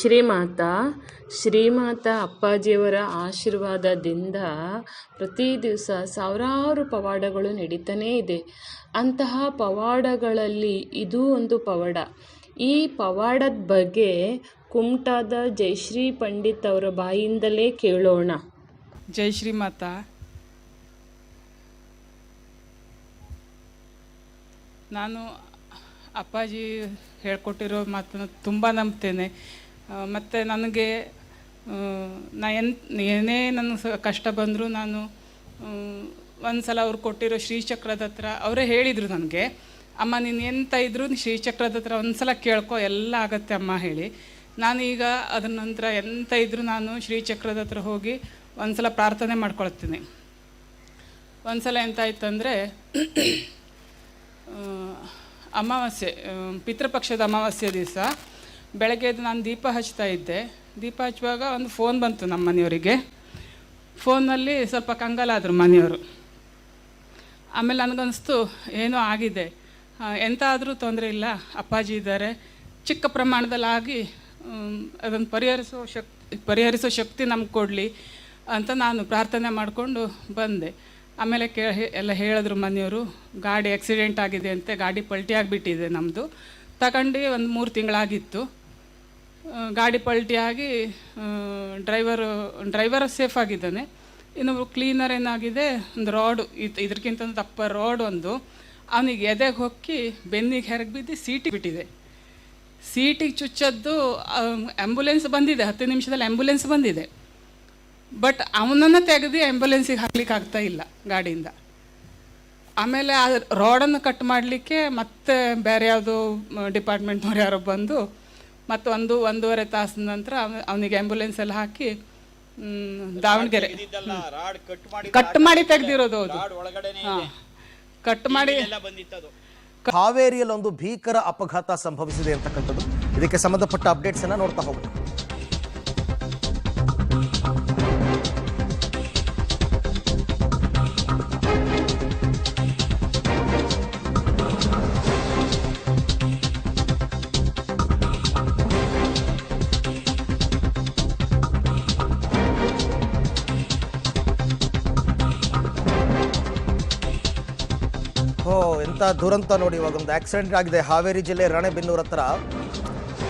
ಶ್ರೀಮಾತ ಅಪ್ಪಾಜಿಯವರ ಆಶೀರ್ವಾದದಿಂದ ಪ್ರತಿ ದಿವಸ ಸಾವಿರಾರು ಪವಾಡಗಳು ನಡೀತಾನೇ ಇದೆ. ಅಂತಹ ಪವಾಡಗಳಲ್ಲಿ ಇದು ಒಂದು ಪವಾಡ. ಈ ಪವಾಡದ ಬಗ್ಗೆ ಕುಮಟಾದ ಜಯಶ್ರೀ ಪಂಡಿತ್ ಅವರ ಬಾಯಿಂದಲೇ ಕೇಳೋಣ. ಜೈ ಶ್ರೀಮಾತ. ನಾನು ಅಪ್ಪಾಜಿ ಹೇಳ್ಕೊಟ್ಟಿರೋ ಮಾತನ್ನು ತುಂಬ ನಂಬ್ತೇನೆ. ಮತ್ತು ನನಗೆ ಏನೇ ನನ್ನ ಕಷ್ಟ ಬಂದರೂ ನಾನು ಒಂದು ಸಲ ಅವ್ರು ಕೊಟ್ಟಿರೋ ಶ್ರೀಚಕ್ರದ ಹತ್ರ ಅವರೇ ಹೇಳಿದರು ನನಗೆ, ಅಮ್ಮ ನೀನು ಎಂತ ಇದ್ದರೂ ಶ್ರೀಚಕ್ರದ ಹತ್ರ ಒಂದು ಸಲ ಕೇಳ್ಕೊ, ಎಲ್ಲ ಆಗತ್ತೆ ಅಮ್ಮ ಹೇಳಿ. ನಾನೀಗ ಅದ್ರ ನಂತರ ಎಂತ ಇದ್ದರೂ ನಾನು ಶ್ರೀಚಕ್ರದ ಹತ್ರ ಹೋಗಿ ಒಂದು ಸಲ ಪ್ರಾರ್ಥನೆ ಮಾಡ್ಕೊಳ್ತೀನಿ. ಒಂದು ಸಲ ಎಂತಾಯ್ತಂದರೆ ಅಮಾವಾಸ್ಯೆ, ಪಿತೃಪಕ್ಷದ ಅಮಾವಾಸ್ಯೆ ದಿವಸ ಬೆಳಗ್ಗೆ ಎದ್ದು ನಾನು ದೀಪ ಹಚ್ತಾ ಇದ್ದೆ. ದೀಪ ಹಚ್ಚುವಾಗ ಒಂದು ಫೋನ್ ಬಂತು ನಮ್ಮ ಮನೆಯವರಿಗೆ. ಫೋನಲ್ಲಿ ಸ್ವಲ್ಪ ಕಂಗಾಲಾದರು ಮನೆಯವರು. ಆಮೇಲೆ ನನಗನ್ನಿಸ್ತು ಏನೋ ಆಗಿದೆ, ಎಂತ ಆದರೂ ತೊಂದರೆ ಇಲ್ಲ, ಅಪ್ಪಾಜಿ ಇದ್ದಾರೆ, ಚಿಕ್ಕ ಪ್ರಮಾಣದಲ್ಲಾಗಿ ಅದನ್ನು ಪರಿಹರಿಸೋ ಶಕ್ತಿ ನಮ್ಗೆ ಕೊಡಲಿ ಅಂತ ನಾನು ಪ್ರಾರ್ಥನೆ ಮಾಡಿಕೊಂಡು ಬಂದೆ. ಆಮೇಲೆ ಎಲ್ಲ ಹೇಳಿದ್ರು ಮನೆಯವರು, ಗಾಡಿ ಆಕ್ಸಿಡೆಂಟ್ ಆಗಿದೆ ಅಂತೆ, ಗಾಡಿ ಪಲ್ಟಿ ಆಗಿಬಿಟ್ಟಿದೆ ನಮ್ಮದು. ತಗೊಂಡು ಒಂದು 3 ತಿಂಗಳಾಗಿತ್ತು. ಗಾಡಿ ಪಲ್ಟಿಯಾಗಿ ಡ್ರೈವರ್ ಸೇಫ್ ಆಗಿದ್ದಾನೆ. ಇನ್ನು ಕ್ಲೀನರ್ ಏನಾಗಿದೆ, ಒಂದು ರಾಡು ಇದಕ್ಕಿಂತ ದಪ್ಪ ರಾಡ್ ಒಂದು ಅವನಿಗೆ ಎದೆಗೆ ಹೊಕ್ಕಿ ಬೆನ್ನಿಗೆ ಹೆರಗಿ ಬಿದ್ದು ಸೀಟಿಗೆ ಬಿಟ್ಟಿದೆ. ಸೀಟಿಗೆ ಚುಚ್ಚದ್ದು ಆ್ಯಂಬುಲೆನ್ಸ್ ಬಂದಿದೆ, 10 ನಿಮಿಷದಲ್ಲಿ ಆ್ಯಂಬುಲೆನ್ಸ್ ಬಂದಿದೆ. ಬಟ್ ಅವನನ್ನು ತೆಗೆದು ಆ್ಯಂಬುಲೆನ್ಸಿಗೆ ಹಾಕ್ಲಿಕ್ಕೆ ಆಗ್ತಾ ಇಲ್ಲ ಗಾಡಿಯಿಂದ. ಆಮೇಲೆ ಆ ರೋಡನ್ನು ಕಟ್ ಮಾಡಲಿಕ್ಕೆ ಮತ್ತೆ ಬೇರೆ ಯಾವುದೋ ಡಿಪಾರ್ಟ್ಮೆಂಟ್ನವ್ರು ಯಾರೋ ಬಂದು ಮತ್ತು 1-1.5 ತಾಸಿನ ನಂತರ ಅವನಿಗೆ ಆ್ಯಂಬುಲೆನ್ಸಲ್ಲಿ ಹಾಕಿ ದಾವಣಗೆರೆ ಕಟ್ ಮಾಡಿ ತೆಗೆದಿರೋದು. ಹೌದು, ಹಾಂ, ಕಟ್ ಮಾಡಿ. ಹಾವೇರಿಯಲ್ಲಿ ಒಂದು ಭೀಕರ ಅಪಘಾತ ಸಂಭವಿಸಿದೆ ಅಂತಕ್ಕಂಥದ್ದು. ಇದಕ್ಕೆ ಸಂಬಂಧಪಟ್ಟ ಅಪ್ಡೇಟ್ಸ್ ಅನ್ನ ನೋಡ್ತಾ ಹೋಗೋಣ. ಎಂತ ದುರಂತ ನೋಡಿ. ಇವಾಗ ಒಂದು ಆಕ್ಸಿಡೆಂಟ್ ಆಗಿದೆ ಹಾವೇರಿ ಜಿಲ್ಲೆ ರಾಣೆಬೆನ್ನೂರು ಹತ್ರ.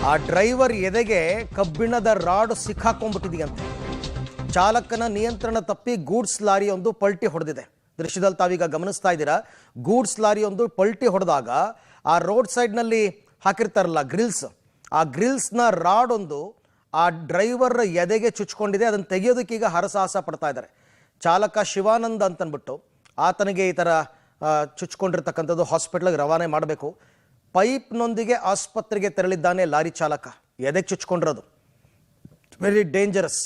ಆ ಡ್ರೈವರ್ ಎದೆಗೆ ಕಬ್ಬಿಣದ ರಾಡ್ ಸಿಕ್ಕಾಕೊಂಡ್ಬಿಟ್ಟಿದೆಯಂತೆ. ಚಾಲಕನ ನಿಯಂತ್ರಣ ತಪ್ಪಿ ಗೂಡ್ಸ್ ಲಾರಿ ಒಂದು ಪಲ್ಟಿ ಹೊಡೆದಿದೆ. ದೃಶ್ಯದಲ್ಲಿ ತಾವೀಗ ಗಮನಿಸ್ತಾ ಇದ್ದೀರಾ. ಗೂಡ್ಸ್ ಲಾರಿ ಒಂದು ಪಲ್ಟಿ ಹೊಡೆದಾಗ ಆ ರೋಡ್ ಸೈಡ್ನಲ್ಲಿ ಹಾಕಿರ್ತಾರಲ್ಲ ಗ್ರಿಲ್ಸ್, ಆ ಗ್ರಿಲ್ಸ್ನ ರಾಡ್ ಒಂದು ಆ ಡ್ರೈವರ್ ಎದೆಗೆ ಚುಚ್ಕೊಂಡಿದೆ. ಅದನ್ನು ತೆಗೆಯೋದಕ್ಕೆ ಈಗ ಹರಸಾಹಸ ಪಡ್ತಾ ಇದ್ದಾರೆ. ಚಾಲಕ ಶಿವಾನಂದ್ ಅಂತನ್ಬಿಟ್ಟು ಆತನಿಗೆ ಈ ಥರ ಚುಚ್ಕೊಂಡಿರ್ತಕ್ಕಂಥದ್ದು. ಹಾಸ್ಪಿಟ್ಲಿಗೆ ರವಾನೆ ಮಾಡಬೇಕು. ಪೈಪ್ನೊಂದಿಗೆ ಆಸ್ಪತ್ರೆಗೆ ತೆರಳಿದ್ದಾನೆ ಲಾರಿ ಚಾಲಕ. ಎದೆಗೆ ಚುಚ್ಕೊಂಡಿರೋದು ವೆರಿ ಡೇಂಜರಸ್.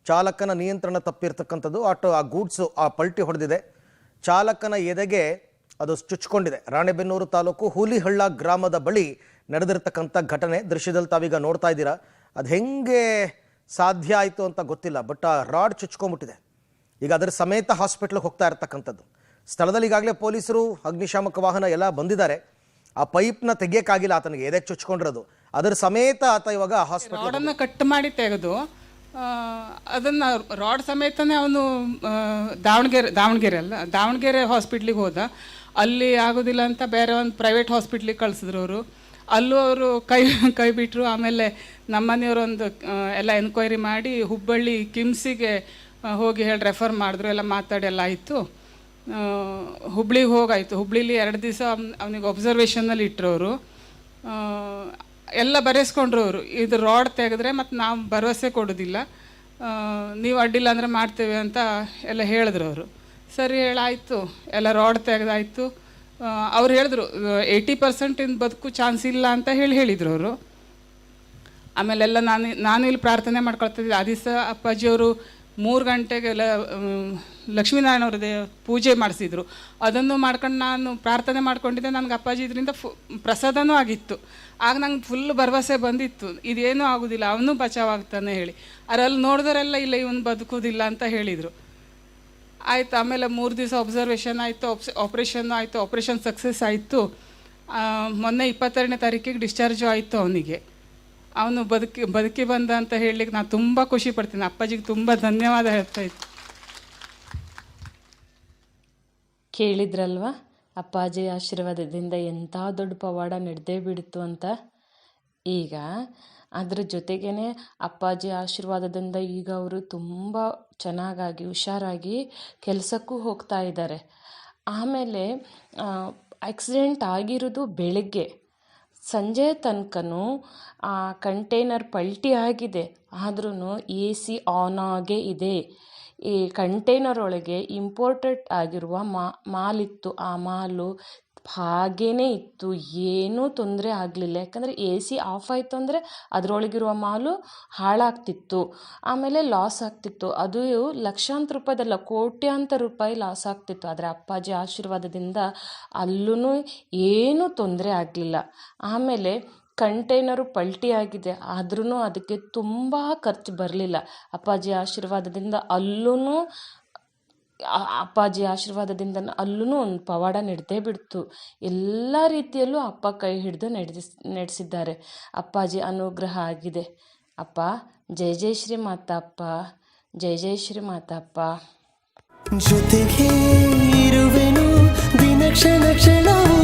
ಚಾಲಕನ ನಿಯಂತ್ರಣ ತಪ್ಪಿರ್ತಕ್ಕಂಥದ್ದು. ಆ ಗೂಡ್ಸು ಆ ಪಲ್ಟಿ ಹೊಡೆದಿದೆ. ಚಾಲಕನ ಎದೆಗೆ ಅದು ಚುಚ್ಕೊಂಡಿದೆ. ರಾಣೆಬೆನ್ನೂರು ತಾಲೂಕು ಹೂಲಿಹಳ್ಳ ಗ್ರಾಮದ ಬಳಿ ನಡೆದಿರ್ತಕ್ಕಂಥ ಘಟನೆ. ದೃಶ್ಯದಲ್ಲಿ ತಾವೀಗ ನೋಡ್ತಾ ಇದ್ದೀರಾ. ಅದು ಹೆಂಗೆ ಸಾಧ್ಯ ಆಯಿತು ಅಂತ ಗೊತ್ತಿಲ್ಲ, ಬಟ್ ಆ ರಾಡ್ ಚುಚ್ಕೊಂಡ್ಬಿಟ್ಟಿದೆ. ಈಗ ಅದರ ಸಮೇತ ಹಾಸ್ಪಿಟ್ಲಿಗೆ ಹೋಗ್ತಾ ಇರ್ತಕ್ಕಂಥದ್ದು. ಸ್ಥಳದಲ್ಲಿ ಈಗಾಗಲೇ ಪೊಲೀಸರು, ಅಗ್ನಿಶಾಮಕ ವಾಹನ ಎಲ್ಲ ಬಂದಿದ್ದಾರೆ. ಆ ಪೈಪ್ನ ತೆಗಿಯಕ್ಕಾಗಿಲ್ಲ ಆತನಿಗೆ, ಎದೆಗೆ ಚುಚ್ಕೊಂಡಿರೋದು. ಅದರ ಸಮೇತ ಆತ ಇವಾಗ ಹಾಸ್ಪಿಟಲ್ ಕಟ್ ಮಾಡಿ ತೆಗೆದು ಅದನ್ನು ರಾಡ್ ಸಮೇತನೇ ಅವನು ದಾವಣಗೆರೆ ಹಾಸ್ಪಿಟ್ಲಿಗೆ ಹೋದ. ಅಲ್ಲಿ ಆಗೋದಿಲ್ಲ ಅಂತ ಬೇರೆ ಒಂದು ಪ್ರೈವೇಟ್ ಹಾಸ್ಪಿಟ್ಲಿಗೆ ಕಳಿಸಿದ್ರು ಅವರು. ಅಲ್ಲೂ ಅವರು ಕೈ ಬಿಟ್ಟರು. ಆಮೇಲೆ ನಮ್ಮನೆಯವರು ಒಂದು ಎಲ್ಲ ಎನ್ಕ್ವೈರಿ ಮಾಡಿ ಹುಬ್ಬಳ್ಳಿ ಕಿಮ್ಸಿಗೆ ಹೋಗಿ ಹೇಳಿ ರೆಫರ್ ಮಾಡಿದ್ರು. ಎಲ್ಲ ಮಾತಾಡಿ ಎಲ್ಲ ಆಯಿತು. ಹುಬ್ಳಿಗೆ ಹೋಗಾಯಿತು. ಹುಬ್ಳಿಲಿ 2 ದಿವಸ ಅವನಿಗೆ ಒಬ್ಸರ್ವೇಷನ್ನಲ್ಲಿ ಇಟ್ಟರು ಅವರು. ಎಲ್ಲ ಬರೆಸ್ಕೊಂಡ್ರು ಅವರು. ಇದು ರಾಡ್ ತೆಗೆದ್ರೆ ಮತ್ತು ನಾವು ಭರವಸೆ ಕೊಡೋದಿಲ್ಲ, ನೀವು ಅಡ್ಡಿಲ್ಲ ಅಂದರೆ ಮಾಡ್ತೇವೆ ಅಂತ ಎಲ್ಲ ಹೇಳಿದ್ರು ಅವರು. ಸರಿ ಹೇಳಾಯಿತು, ಎಲ್ಲ ರಾಡ್ ತೆಗೆದಾಯಿತು. ಅವ್ರು ಹೇಳಿದ್ರು 80% ಇನ್ನು ಬದುಕು ಚಾನ್ಸ್ ಇಲ್ಲ ಅಂತ ಹೇಳಿದರು ಅವರು. ಆಮೇಲೆಲ್ಲ ನಾನು ಇಲ್ಲಿ ಪ್ರಾರ್ಥನೆ ಮಾಡ್ಕೊಳ್ತಿದ್ದೆ. ಆ ದಿವಸ ಅಪ್ಪಾಜಿಯವರು 3 ಗಂಟೆಗೆಲ್ಲ ಲಕ್ಷ್ಮೀನಾರಾಯಣವ್ರದ್ದೇ ಪೂಜೆ ಮಾಡಿಸಿದ್ರು. ಅದನ್ನು ಮಾಡ್ಕೊಂಡು ನಾನು ಪ್ರಾರ್ಥನೆ ಮಾಡ್ಕೊಂಡಿದ್ದೆ. ನನಗೆ ಅಪ್ಪಾಜಿ ಇದರಿಂದ ಪ್ರಸಾದನೂ ಆಗಿತ್ತು. ಆಗ ನಂಗೆ ಫುಲ್ ಭರವಸೆ ಬಂದಿತ್ತು, ಇದೇನೂ ಆಗೋದಿಲ್ಲ, ಅವನು ಬಚಾವಾಗ್ತಾನೆ ಹೇಳಿ. ಅದರಲ್ಲಿ ನೋಡಿದವರೆಲ್ಲ ಇಲ್ಲ ಇವನು ಬದುಕೋದಿಲ್ಲ ಅಂತ ಹೇಳಿದರು. ಆಯಿತು. ಆಮೇಲೆ 3 ದಿವಸ ಒಬ್ಸರ್ವೇಷನ್ ಆಯಿತು, ಆಪ್ರೇಷನ್ನು ಆಯಿತು. ಆಪ್ರೇಷನ್ ಸಕ್ಸಸ್ ಆಯಿತು. ಮೊನ್ನೆ 22ನೇ ತಾರೀಕಿಗೆ ಡಿಸ್ಚಾರ್ಜು ಆಯಿತು ಅವನಿಗೆ. ಅವನು ಬದುಕಿ ಬಂದ ಅಂತ ಹೇಳಲಿಕ್ಕೆ ನಾನು ತುಂಬ ಖುಷಿ ಪಡ್ತೀನಿ. ಅಪ್ಪಾಜಿಗೆ ತುಂಬ ಧನ್ಯವಾದ ಹೇಳ್ತಾ ಇತ್ತು. ಕೇಳಿದ್ರಲ್ವ ಅಪ್ಪಾಜಿ ಆಶೀರ್ವಾದದಿಂದ ಎಂಥ ದೊಡ್ಡ ಪವಾಡ ನಡೆದೇ ಬಿಡ್ತು ಅಂತ. ಈಗ ಅದ್ರ ಜೊತೆಗೇ ಅಪ್ಪಾಜಿ ಆಶೀರ್ವಾದದಿಂದ ಈಗ ಅವರು ತುಂಬ ಚೆನ್ನಾಗಾಗಿ ಹುಷಾರಾಗಿ ಕೆಲಸಕ್ಕೂ ಹೋಗ್ತಾ ಇದ್ದಾರೆ. ಆಮೇಲೆ ಆಕ್ಸಿಡೆಂಟ್ ಆಗಿರೋದು ಬೆಳಗ್ಗೆ, ಸಂಜೆ ತನಕನೂ ಆ ಕಂಟೈನರ್ ಪಲ್ಟಿ ಆಗಿದೆ, ಆದ್ರೂ AC ಆನ್ ಆಗೇ ಇದೆ. ಈ ಕಂಟೈನರ್ ಒಳಗೆ ಇಂಪೋರ್ಟೆಡ್ ಆಗಿರುವ ಮಾಲಿತ್ತು. ಆ ಮಾಲು ಹಾಗೇ ಇತ್ತು, ಏನೂ ತೊಂದರೆ ಆಗಲಿಲ್ಲ. ಯಾಕಂದರೆ AC ಆಫ್ ಆಯಿತು ಅಂದರೆ ಅದರೊಳಗಿರುವ ಮಾಲು ಹಾಳಾಗ್ತಿತ್ತು, ಆಮೇಲೆ ಲಾಸ್ ಆಗ್ತಿತ್ತು. ಅದು ಲಕ್ಷಾಂತರ ರೂಪಾಯಿದಲ್ಲ, ಕೋಟ್ಯಾಂತರ ರೂಪಾಯಿ ಲಾಸ್ ಆಗ್ತಿತ್ತು. ಆದರೆ ಅಪ್ಪಾಜಿ ಆಶೀರ್ವಾದದಿಂದ ಅಲ್ಲೂ ಏನೂ ತೊಂದರೆ ಆಗಲಿಲ್ಲ. ಆಮೇಲೆ ಕಂಟೈನರು ಪಲ್ಟಿ ಆಗಿದೆ, ಆದ್ರೂ ಅದಕ್ಕೆ ತುಂಬ ಖರ್ಚು ಬರಲಿಲ್ಲ. ಅಪ್ಪಾಜಿ ಆಶೀರ್ವಾದದಿಂದ ಅಲ್ಲೂ ಒಂದು ಪವಾಡ ನಡೆದೇ ಬಿಡ್ತು. ಎಲ್ಲ ರೀತಿಯಲ್ಲೂ ಅಪ್ಪ ಕೈ ಹಿಡಿದು ನಡೆಸಿದ್ದಾರೆ. ಅಪ್ಪಾಜಿ ಅನುಗ್ರಹ ಆಗಿದೆ. ಅಪ್ಪ ಜೈ ಜೈ ಶ್ರೀ ಮಾತಪ್ಪ, ಜೈ ಜೈ ಶ್ರೀ ಮಾತಪ್ಪ. ಜೊತೆಗೆ ಇರುವೆನು ದಿನ ಕ್ಷಣ ಕ್ಷಣವೂ.